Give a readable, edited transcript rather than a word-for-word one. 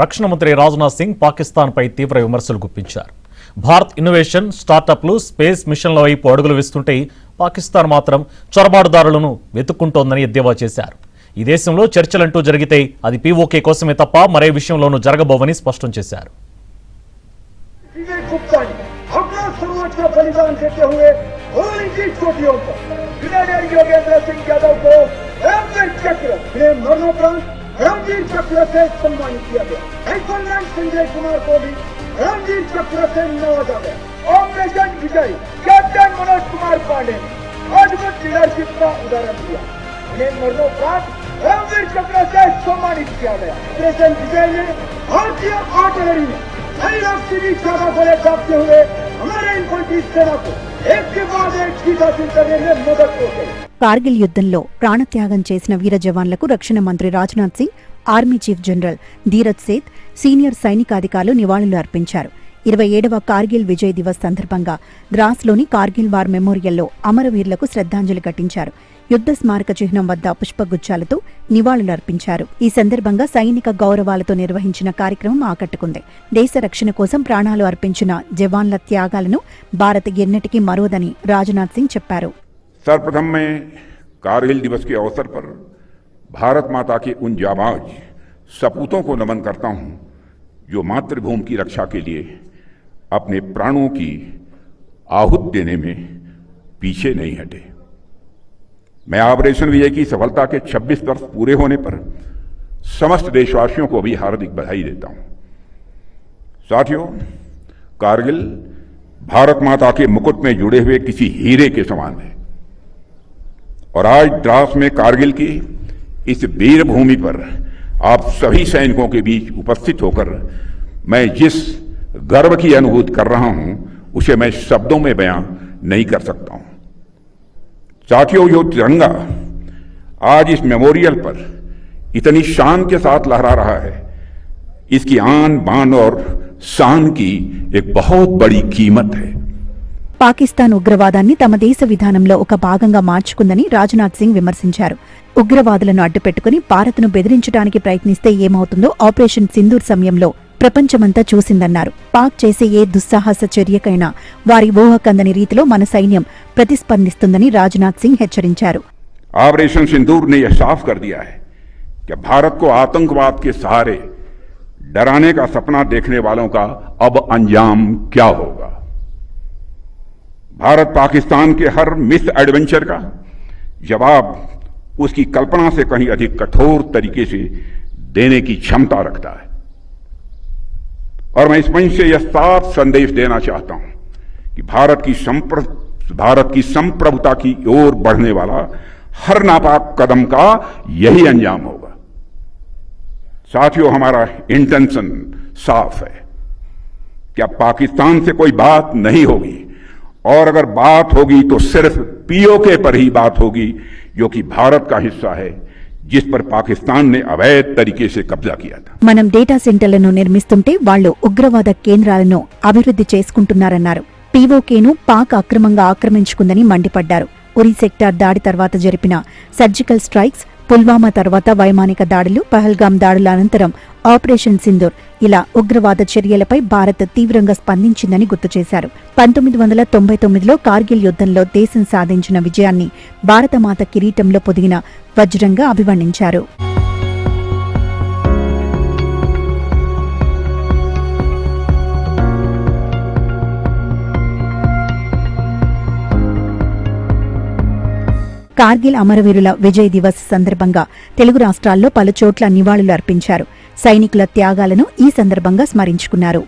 రక్షణ మంత్రి రాజ్నాథ్ సింగ్ పాకిస్తాన్పై తీవ్ర విమర్శలు గుప్పించారు. భారత్ ఇన్నోవేషన్, స్టార్టప్లు, స్పేస్ మిషన్ల వైపు అడుగులు వేస్తుంటే పాకిస్తాన్ మాత్రం చొరబాటుదారులను వెతుక్కుంటోందని ఎద్దేవా చేశారు. ఈ దేశంలో చర్చలంటూ జరిగితే అది పీఓకే కోసమే తప్ప మరే విషయంలోనూ జరగబోవని స్పష్టం చేశారు. रणवीर चक्र से सम्मानित किया गया। हाईकमांड संजय कुमार को भी रणवीर चक्र से नवाजा गया। ऑपरेशन विजय कैप्टन मनोज कुमार पांडे ने अद्भुत लीडरशिप का उदाहरण दिया। उन्हें मरणोपरांत रणवीर चक्र से सम्मानित किया गया। ऑपरेशन विजय में भारतीय आर्टिलरी में कई लक्ष्य चाबा गोले दागते हुए हमारे इन्फंट्री सेना को एक के बाद एक जीत हासिल करने में मदद हो गई। కార్గిల్ యుద్ధంలో ప్రాణత్యాగం చేసిన వీర జవాన్లకు రక్షణ మంత్రి Rajnath Singh, army chief general Dheeraj Seth, senior సైనికాధికారులు నివాళులు అర్పించారు. 27వ కార్గిల్ విజయ్ దివస్ సందర్భంగా ద్రాస్లోని కార్గిల్ వార్ మెమోరియల్లో అమరవీరులకు శ్రద్ధాంజలి ఘటించారు. యుద్ధ స్మారక చిహ్నం వద్ద పుష్పగుచ్చాలతో నివాళులు అర్పించారు. ఈ సందర్భంగా సైనిక గౌరవాలతో నిర్వహించిన కార్యక్రమం ఆకట్టుకుంది. దేశ రక్షణ కోసం ప్రాణాలు అర్పించిన జవాన్ల త్యాగాలను భారత్ ఎన్నటికీ మరోదని రాజ్నాథ్ సింగ్ చెప్పారు. सर्वप्रथम मैं कारगिल दिवस के अवसर पर भारत माता के उन जाबाज सपूतों को नमन करता हूं जो मातृभूमि की रक्षा के लिए अपने प्राणों की आहुत देने में पीछे नहीं हटे। मैं ऑपरेशन विजय की सफलता के 26 वर्ष पूरे होने पर समस्त देशवासियों को भी हार्दिक बधाई देता हूं। साथियों, कारगिल भारत माता के मुकुट में जुड़े हुए किसी हीरे के समान है और आज द्रास में कारगिल की इस वीर भूमि पर आप सभी सैनिकों के बीच उपस्थित होकर मैं जिस गर्व की अनुभूति कर रहा हूं उसे मैं शब्दों में बयां नहीं कर सकता हूं। साथियों, जो तिरंगा आज इस मेमोरियल पर इतनी शान के साथ लहरा रहा है, इसकी आन बान और शान की एक बहुत बड़ी कीमत है। పాకిస్తాన్ ఉగ్రవాదాన్ని తమ దేశ విధానంలో ఒక భాగంగా మార్చుకుందని రాజ్నాథ్ సింగ్ విమర్శించారు. ఉగ్రవాదులను అడ్డుపెట్టుకుని భారత్ను బెదిరించడానికి ప్రయత్నిస్తే ఏమవుతుందో ఆపరేషన్ సింధూర్ సమయంలో ప్రపంచమంతా చూసిందన్నారు. పాక్ చేసే ఏ దుస్సాహస చర్యకైనా వారి ఊహకందని రీతిలో మన సైన్యం ప్రతిస్పందిస్తుందని రాజ్నాథ్ సింగ్ హెచ్చరించారు. ऑपरेशन सिंदूर ने यह साफ कर दिया है कि भारत को आतंकवाद के सहारे डराने का सपना देखने वालों का अब अंजाम क्या होगा। भारत पाकिस्तान के हर मिस एडवेंचर का जवाब उसकी कल्पना से कहीं अधिक कठोर तरीके से देने की क्षमता रखता है और मैं इस मंच से यह साफ संदेश देना चाहता हूं कि भारत की संप्रभुता की ओर बढ़ने वाला हर नापाक कदम का यही अंजाम होगा। साथियों, हमारा इंटेंशन साफ है कि अब पाकिस्तान से कोई बात नहीं होगी और अगर बात होगी तो सिर्फ पीओके पर ही बात होगी, जो कि भारत का हिस्सा है, जिस पर पाकिस्तान ने अवैध तरीके से कब्जा किया था. మనం డేటా సెంటర్లను నిర్మిస్తుంటే వాళ్లు ఉగ్రవాద కేంద్రాలను అభివృద్ధి చేసుకుంటున్నారన్నారు. పీఓకేను పాక్ అక్రమంగా ఆక్రమించుకుందని మండిపడ్డారు. ఉరి సెక్టార్ దాడి తర్వాత జరిపిన సర్జికల్ స్ట్రైక్స్, పుల్వామా తర్వాత వైమానిక దాడులు, పహల్గాం దాడుల అనంతరం ఆపరేషన్ సింధూర్, ఇలా ఉగ్రవాద చర్యలపై భారత్ తీవ్రంగా స్పందించిందని గుర్తు చేశారు. 1999లో కార్గిల్ యుద్ధంలో దేశం సాధించిన విజయాన్ని భారతమాత కిరీటంలో పొదిగిన వజ్రంగా అభివర్ణించారు. కార్గిల్ అమరవీరుల విజయ్ దివస్ సందర్భంగా తెలుగు రాష్ట్రాల్లో పలుచోట్ల నివాళులు అర్పించారు. సైనికుల త్యాగాలను ఈ సందర్భంగా స్మరించుకున్నారు.